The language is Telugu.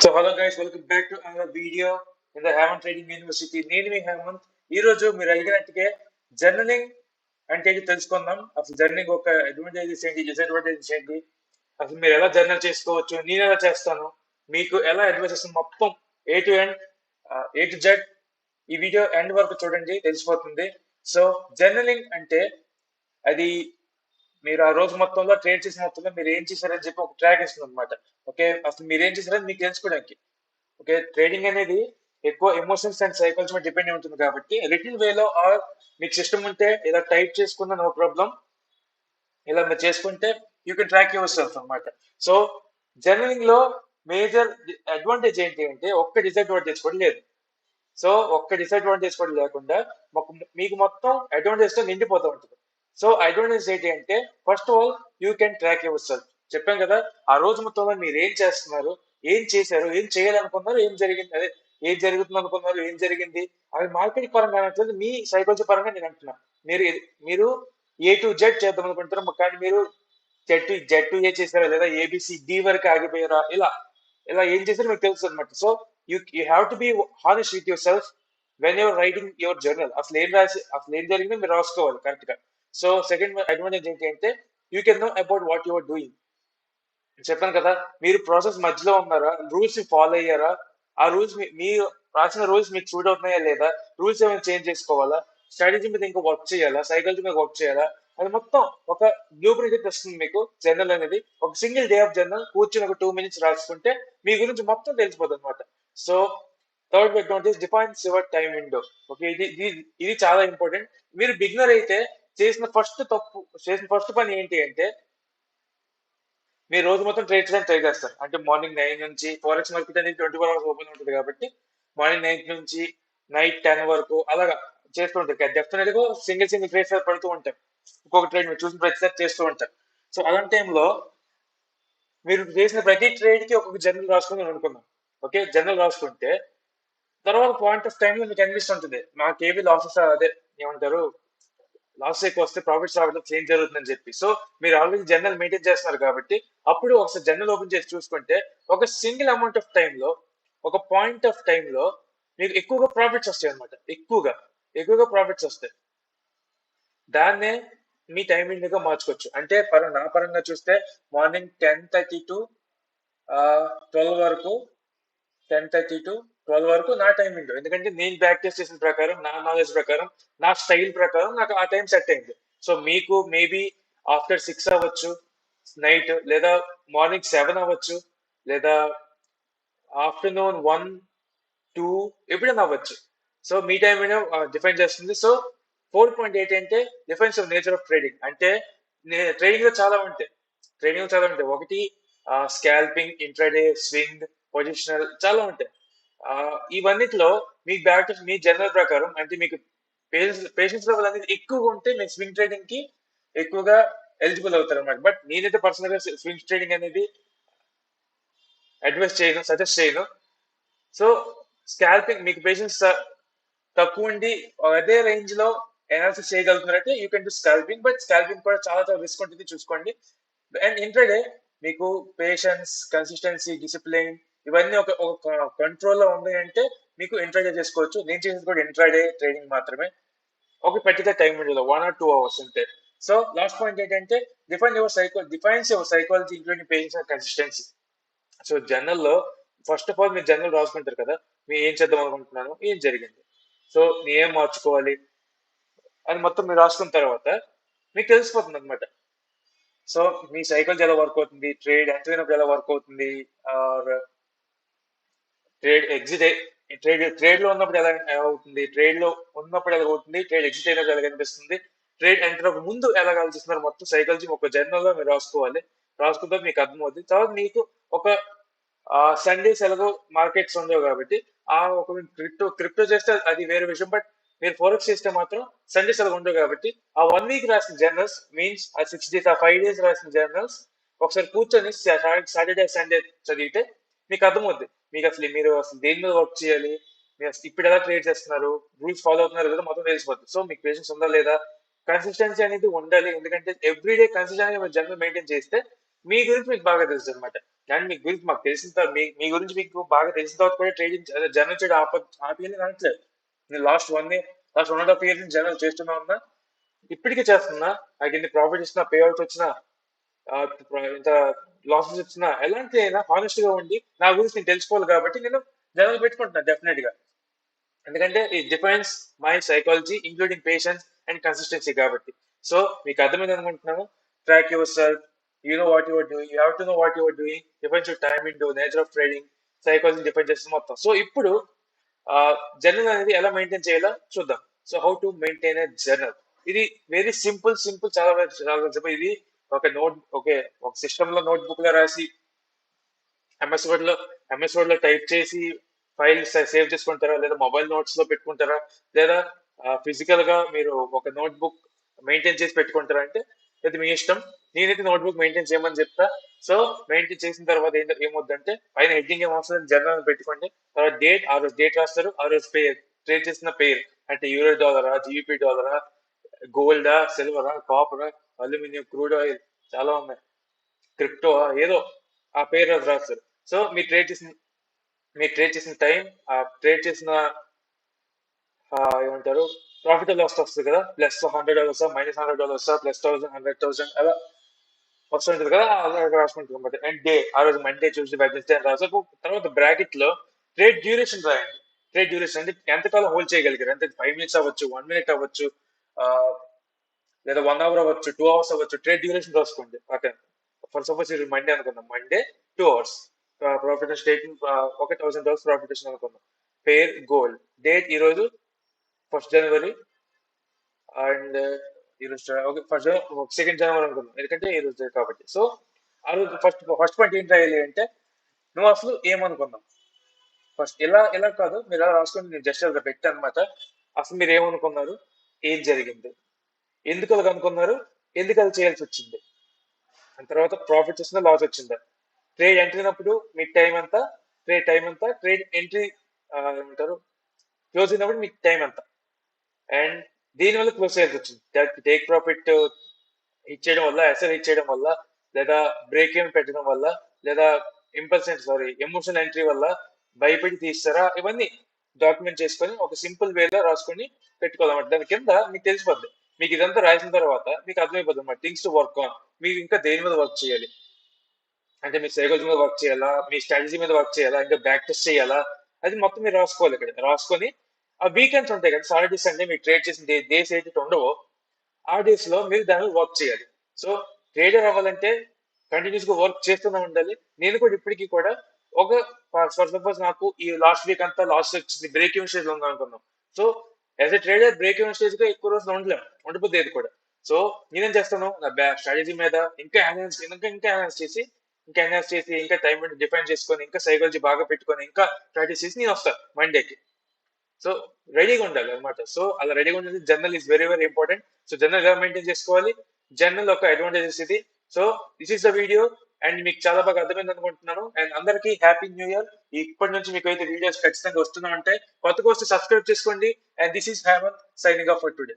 So hello guys, welcome back to our video in the Hemanth trading university. నేను మీ హేమంత్. ఈ రోజు మీరు అడిగినట్టుగా జర్నలింగ్ అంటే ఏంటి తెలుసుకుందాం. అసలు జర్నలింగ్ ఒక అడ్వాంటేజెస్ ఏంటి, డిసడ్వాంటేజెస్ ఏంటి, అసలు మీరు ఎలా జర్నల్ చేసుకోవచ్చు, నేను ఎలా చేస్తాను, మీకు ఎలా అడ్వైస్ చేస్తాను, మొత్తం A to end, A to Z ఈ వీడియో ఎండ్ వరకు చూడండి, తెలిసిపోతుంది. సో జర్నలింగ్ అంటే అది మీరు ఆ రోజు మొత్తంలో ట్రేడ్ చేసిన మొత్తంలో మీరు ఏం చేశారని చెప్పి ఒక ట్రాక్ ఇస్తుంది అనమాట. ఓకే, అసలు మీరు ఏం చేశారని మీకు తెలుసుకోవడానికి. ఓకే, ట్రేడింగ్ అనేది ఎక్కువ ఎమోషన్స్ అండ్ సైకాలజీ మీద డిపెండ్ ఉంటుంది కాబట్టి రిటర్న్ వేలో ఆర్ మీకు సిస్టమ్ ఉంటే ఇలా టైప్ చేసుకున్న నో ప్రాబ్లం, ఇలా మీరు చేసుకుంటే you can track your self అనమాట. సో జర్నలింగ్ లో మేజర్ అడ్వాంటేజ్ ఏంటి అంటే ఒక్క డిసడ్వాంటేజ్ కూడా లేదు. సో ఒక్క డిసడ్వాంటేజ్ కూడా లేకుండా మీకు మొత్తం అడ్వాంటేజ్ తో నిండిపోతూ ఉంటుంది. సో అడ్వాంటేజ్ ఏంటి అంటే first of all you can track your self. చెప్పాను కదా, ఆ రోజు మొత్తంలో మీరు ఏం చేస్తున్నారు, ఏం చేశారు, ఏం చేయాలనుకున్నారు, ఏం జరిగింది, అదే ఏం జరుగుతుంది అనుకున్నారు, ఏం జరిగింది, అవి మార్కెట్ పరంగా అనట్లేదు, మీ సైకాలజీ పరంగా నేను అంటున్నా. మీరు మీరు ఏ టు జెడ్ చేద్దాం అనుకుంటారు, కానీ మీరు జెడ్ టు ఏ చేశారా, లేదా ఏబిసి డి వరకు ఆగిపోయారా, ఇలా ఇలా ఏం చేశారో మీకు తెలుసు అనమాట. So you have to be honest with your self when your writing your journal. అసలు ఏం జరిగిందో మీరు రాసుకోవాలి కరెక్ట్ గా. సో సెకండ్ అడ్వాంటేజ్ ఏంటి అంటే you can know about what your doing. చెప్పాను కదా, మీరు ప్రాసెస్ మధ్యలో ఉన్నారా, రూల్స్ ని ఫాలో అయ్యారా, ఆ రూల్స్ మీరు రాసిన రూల్స్ మీకు సూట్ అవుతున్నాయా లేదా, రూల్స్ ఏమైనా చేంజ్ చేసుకోవాలా, స్ట్రాటజీ మీద ఇంకా వర్క్ చేయాలా, సైకాలజీ మీద వర్క్ చేయాలా, అది మొత్తం ఒక బ్లూ ప్రింట్ వస్తుంది మీకు. జర్నల్ అనేది ఒక సింగిల్ డే ఆఫ్ జర్నల్ కూర్చొని ఒక 2 minutes రాసుకుంటే మీ గురించి మొత్తం తెలిసిపోతుంది అనమాట. So third advantage defines your time window. Okay, ఇది చాలా ఇంపార్టెంట్. మీరు బిగినర్ అయితే చేసిన ఫస్ట్ పని ఏంటి అంటే మీరు రోజు మొత్తం ట్రేడ్ చేయడానికి ట్రై చేస్తారు. అంటే మార్నింగ్ 9 నుంచి ఫారెక్స్ మార్కెట్ అనేది 24 hours ఓపెన్ ఉంటుంది కాబట్టి మార్నింగ్ 9 నుంచి నైట్ 10 వరకు అలాగా చేస్తూ ఉంటారు. డెఫినెట్ గా సింగిల్ ట్రేడ్స్ పడుతూ ఉంటాయి. ఒక్కొక్క ట్రేడ్ మీరు చూసిన ప్రతిసారి చేస్తూ ఉంటారు. సో అలాంటి టైంలో మీరు చేసిన ప్రతి ట్రేడ్ కి ఒక్కొక్క జర్నల్ రాసుకుని అనుకున్నాం. ఓకే, జర్నల్ రాసుకుంటే తర్వాత పాయింట్ ఆఫ్ టైం లో మీకు అనిపిస్తుంటుంది మాకేవి లాసెస్, అదే ఏమంటారు, లాస్ ఎక్కువ వస్తే ప్రాఫిట్స్ రావడం ఏం జరుగుతుందని చెప్పి. సో మీరు ఆల్రెడీ జర్నల్ మెయింటైన్ చేస్తున్నారు కాబట్టి అప్పుడు ఒకసారి జర్నల్ ఓపెన్ చేసి చూసుకుంటే ఒక సింగిల్ అమౌంట్ ఆఫ్ టైంలో, ఒక పాయింట్ ఆఫ్ టైంలో మీకు ఎక్కువగా ప్రాఫిట్స్ వస్తాయి అనమాట. ఎక్కువగా ప్రాఫిట్స్ వస్తాయి. దాన్నే మీ టైం విండోగా మార్చుకోవచ్చు. అంటే నా పరంగా చూస్తే మార్నింగ్ 10:30 to 12 వరకు, 10:30 to 12 వరకు నా టైం విండో. ఎందుకంటే నేను ప్రాక్టీస్ చేసిన ప్రకారం, నా నాలెడ్జ్ ప్రకారం, నా స్టైల్ ప్రకారం నాకు ఆ టైం సెట్ అయింది. సో మీకు మేబీ ఆఫ్టర్ 6 అవ్వచ్చు నైట్, లేదా మార్నింగ్ 7 అవ్వచ్చు, లేదా ఆఫ్టర్నూన్ 1, 2 ఎప్పుడైనా అవ్వచ్చు. సో మీ టైం విండో డిఫైన్ చేస్తుంది. సో 4.8 అంటే difference of nature of trading. అంటే ట్రేడింగ్ లో చాలా ఉంటాయి. ఒకటి స్కాల్పింగ్, ఇంట్రాడే, స్వింగ్, పొజిషనల్, చాలా ఉంటాయి. ఇవన్నిటిలో మీ జనరల్ ప్రకారం అంటే మీకు పేషెన్స్ లెవెల్ అనేది ఎక్కువగా ఉంటే మీకు స్వింగ్ ట్రేడింగ్ కి ఎక్కువగా ఎలిజిబుల్ అవుతారు అన్నమాట. బట్ నేనైతే పర్సనల్ గా స్వింగ్ ట్రేడింగ్ అనేది సజెస్ట్ చేయను. సో స్కాల్పింగ్ మీకు పేషెన్స్ తక్కువ ఉండి అదే రేంజ్ లో అనాలిసిస్ చేయగలుగుతున్నారంటే you can do scalping. But scalping కూడా చాలా చాలా రిస్క్ ఉంటుంది, చూసుకోండి. అండ్ ఇంట్రాడే మీకు పేషెన్స్, కన్సిస్టెన్సీ, డిసిప్లిన్ ఇవన్నీ ఒక కంట్రోల్ లో ఉంది అంటే మీకు ఇంట్రాడే చేసుకోవచ్చు. నేను చేసేది కూడా ఇంట్రాడే ట్రేడింగ్ మాత్రమే, ఒక పర్టికులర్ టైం విండోలో 1 or 2 hours ఉంటే. సో లాస్ట్ పాయింట్ ఏంటంటే defines your psychology including patience and consistency. So జర్నల్లో ఫస్ట్ ఆఫ్ ఆల్ మీరు జర్నల్ రాసుకుంటారు కదా, మీరు ఏం చేద్దాం అనుకుంటున్నాను, ఏం జరిగింది, సో నేను ఏం మార్చుకోవాలి అని మొత్తం మీరు రాసుకున్న తర్వాత మీకు తెలిసిపోతుంది అనమాట. సో మీ సైకాలజీ ఎలా వర్క్ అవుతుంది, ట్రేడ్ ఎంటర్ అయినప్పుడు ఎలా వర్క్ అవుతుంది, ఆర్ ట్రేడ్ ఎగ్జిట్ ట్రేడ్ లో ఉన్నప్పుడు ఎలా అవుతుంది, ట్రేడ్ ఎగ్జిట్ అయినప్పుడు ఎలా కనిపిస్తుంది, ట్రేడ్ ఎంటర్ ముందు ఎలా ఆలోచిస్తున్నారు, మొత్తం సైకాలజీ ఒక జర్నల్ లో మీరు రాసుకోవాలి. రాసుకుంటే మీకు అర్థమవుతుంది. తర్వాత మీకు ఒక సండేస్ ఎలాగో మార్కెట్స్ ఉండవు కాబట్టి ఒక క్రిప్టో చేస్తే అది వేరే విషయం. బట్ మీరు ఫోరెక్స్ చేస్తే మాత్రం సండేస్ ఎలాగో ఉండవు కాబట్టి ఆ 1 week రాసిన జర్నల్స్ మీన్స్ ఆ 6 days, ఆ 5 days రాసిన జర్నల్స్ ఒకసారి కూర్చొని సాటర్డే సండే చదివితే మీకు అర్థమవుద్ది. మీరు అసలు దేని మీద వర్క్ చేయాలి, మీరు అసలు ఇప్పుడు ఎలా ట్రేడ్ చేస్తున్నారు, రూల్స్ ఫాలో అవుతున్నారు లేదా మొత్తం తెలిసిపోతుంది. సో మీకు పేషెన్స్ ఉందా లేదా, కన్సిస్టెన్సీ అనేది ఉండాలి. ఎందుకంటే ఎవ్రీడే కన్సిస్టెన్సీ జర్నల్ మెయింటైన్ చేస్తే మీ గురించి మీకు బాగా తెలుసు అనమాట. అండ్ మీ గురించి మాకు తెలిసిన తర్వాత మీ గురించి మీకు బాగా తెలిసిన తర్వాత కూడా ట్రేడింగ్ జర్నల్ చేయడం ఆపేయాలని అనట్లేదు. నేను లాస్ట్ 1.5 ఇయర్ నుంచి జర్నల్ చేస్తున్నా ఉన్నా, ఇప్పటికీ చేస్తున్నా. నాకు ఎన్ని ప్రాఫిట్ వచ్చినా, పే అవుట్స్ వచ్చినా, ఇంత లాసెస్ వచ్చినా, ఎలాంటి అయినా హానెస్ట్ గా ఉండి నా గురించి నేను తెలుసుకోవాలి కాబట్టి నేను జర్నల్ పెట్టుకుంటున్నాను డెఫినెట్ గా. ఎందుకంటే it defines my psychology including patience and consistency కాబట్టి. సో మీకు అర్థమైంది అనుకుంటున్నాను. Track your self, you know what your doing, you have to know what your doing, defines your time in to nature of trading, psychology define చేస్తుంది మొత్తం. సో ఇప్పుడు జర్నల్ అనేది ఎలా మెయింటైన్ చేయాలో చూద్దాం. So how to maintain a journal. ఇది వెరీ సింపుల్, చాలా సింపుల్. ఇది ఒక సిస్టమ్ లో నోట్ బుక్ లో రాసి ఎంఎస్ వర్డ్ లో టైప్ చేసి ఫైల్ సేవ్ చేసుకుంటారా, లేదా మొబైల్ నోట్స్ లో పెట్టుకుంటారా, లేదా ఫిజికల్ గా మీరు ఒక నోట్ బుక్ మెయింటైన్ చేసి పెట్టుకుంటారా అంటే అది మీ ఇష్టం. నేనైతే నోట్ బుక్ మెయింటైన్ చేయమని చెప్తా. సో మెయింటైన్ చేసిన తర్వాత ఏమొద్దంటే పైన హెడ్డింగ్ ఏమొస్తుంది, జర్నల్ పెట్టుకోండి. తర్వాత ఆ రోజు డేట్ రాస్తారు, ఆ రోజు పేరు, ట్రేడ్ చేసిన పేరు, అంటే యూరో డాలరా, జిబిపి డాలరా, గోల్డా, సిల్వరా, కాపరా, అల్యూమినియం, క్రూడ్ ఆయిల్, చాలా ఉన్నాయి, క్రిప్టో, ఏదో ఆ పేరు రాస్తారు. సో మీరు ట్రేడ్ చేసిన టైం, ఆ ట్రేడ్ చేసిన ఏమంటారు, ప్రాఫిట్ లాస్ వస్తుంది కదా, +$100, -$100, +1000, 100,000 అలా వస్తుంటది కదా, అలా రాసుకుంటారు అనమాట. అండ్ డే, ఆ రోజు మండే, ట్యూస్డే, వెడ్నెస్డే అని రాసారు. తర్వాత బ్రాకెట్ లో ట్రేడ్ డ్యూరేషన్ రాయండి. ట్రేడ్ డ్యూరేషన్ అంటే ఎంతకాలం హోల్డ్ చేయగలిగారు, అంటే 5 minutes అవ్వచ్చు, 1 minute అవ్వచ్చు, ఆ, లేదా 1 hour అవ్వచ్చు, 2 hours అవ్వచ్చు. ట్రేడ్ డ్యూరేషన్ రాసుకోండి పక్కన. ఫర్ సపోజ్ ఇది మండే అనుకుందాం, మండే 2 hours ప్రాఫిట్ స్టేట్, ఒక $1000 ప్రాఫిట్ వచ్చింది అనుకుందాం. పేర్ గోల్డ్, డేట్ ఈ రోజు 1st January, అండ్ ఈరోజు ఓకే, 2nd January అనుకుందాం, ఎందుకంటే ఈ రోజు కాబట్టి. సో ఆ రోజు ఫస్ట్ పాయింట్ ఏం రాయాలి అంటే, నువ్వు అసలు ఏమనుకున్నావు ఫస్ట్. ఇలా కాదు, మీరు ఎలా రాసుకొని నేను జస్ట్ అలా పెట్టాను అనమాట. అసలు మీరు ఏమనుకున్నారు, ఏం జరిగింది, ఎందుకు అలా అనుకున్నారు, ఎందుకు అది చేయాల్సి వచ్చింది, దాని తర్వాత ప్రాఫిట్ వచ్చిందా, లాస్ వచ్చిందా, ట్రేడ్ ఎంట్రీ అయినప్పుడు మీ టైం అంతా, ట్రేడ్ ఎంట్రీ ఏమంటారు, క్లోజ్ అయినప్పుడు మీకు టైం ఎంత, అండ్ దీనివల్ల క్లోజ్ చేయాల్సి వచ్చింది. టేక్ ప్రాఫిట్ ఇచ్చేయడం వల్ల, ఎస్ఎల్ ఇచ్చేయడం వల్ల, లేదా బ్రేక్ ఏం పెట్టడం వల్ల, లేదా ఎమోషన్ ఎంట్రీ వల్ల భయపడి తీస్తారా, ఇవన్నీ డాక్యుమెంట్ చేసుకొని ఒక సింపుల్ వేలో రాసుకొని పెట్టుకోవాలన్నమాట. దాని కింద మీకు తెలిసిపోద్ది. మీకు ఇదంతా రాసిన తర్వాత మీకు అర్థమైపోద్ది అన్నమాట, థింగ్స్ టు వర్క్ ఆన్. మీరు ఇంకా దేని మీద వర్క్ చేయాలి, అంటే మీ సైకాలజీ మీద వర్క్ చేయాలా, మీ స్ట్రాటజీ మీద వర్క్ చేయాలా, ఇంకా బ్యాక్ టెస్ట్ చేయాలా, అది మొత్తం మీరు రాసుకోవాలి. ఇక్కడ రాసుకొని ఆ వీకెండ్స్ ఉంటాయి కదా, సాటర్డే సండే మీరు ట్రేడ్ చేసిన డేస్ ఏదైతే ఉండవో ఆ డేస్ లో మీరు దాని మీద వర్క్ చేయాలి. సో ట్రేడర్ అవ్వాలంటే కంటిన్యూస్ గా వర్క్ చేస్తూనే ఉండాలి. నేను కూడా ఇప్పటికీ కూడా ఒక ఫర్ సపోజ్ నాకు ఈ లాస్ట్ వీక్ అంతా లాస్ట్ వచ్చింది, బ్రేక్ ఈవెన్ స్టేజ్ లో ఉంది అనుకున్నాం. So as a trader break even stage గా ఎక్కువ రోజులు ఉండలేము, ఉండిపోతుంది కూడా. సో నేనేం చేస్తాను, నా స్ట్రాటజీ మీద ఇంకా ఎన్హాన్స్ చేసి ఇంకా టైం డిఫైన్ చేసుకొని, ఇంకా సైకాలజీ బాగా పెట్టుకొని, ఇంకా ప్రాక్టీస్ చేసి నేను వస్తాను మండేకి. సో రెడీగా ఉండాలి అనమాట. సో అలా రెడీగా ఉండేది journal is very very important. So journal ఎలా మెయింటైన్ చేసుకోవాలి, జర్నల్ ఒక అడ్వాంటేజెస్ ఇది. So this is the video, and మీకు చాలా బాగా అర్థమైంది అనుకుంటున్నాను. అండ్ అందరికీ హ్యాపీ న్యూ ఇయర్. ఇప్పటి నుంచి మీకు అయితే వీడియోస్ ఖచ్చితంగా వస్తున్నా ఉంటాయి. కొత్తగా వస్తే సబ్స్క్రైబ్ చేసుకోండి. And this is Hemanth signing off for today.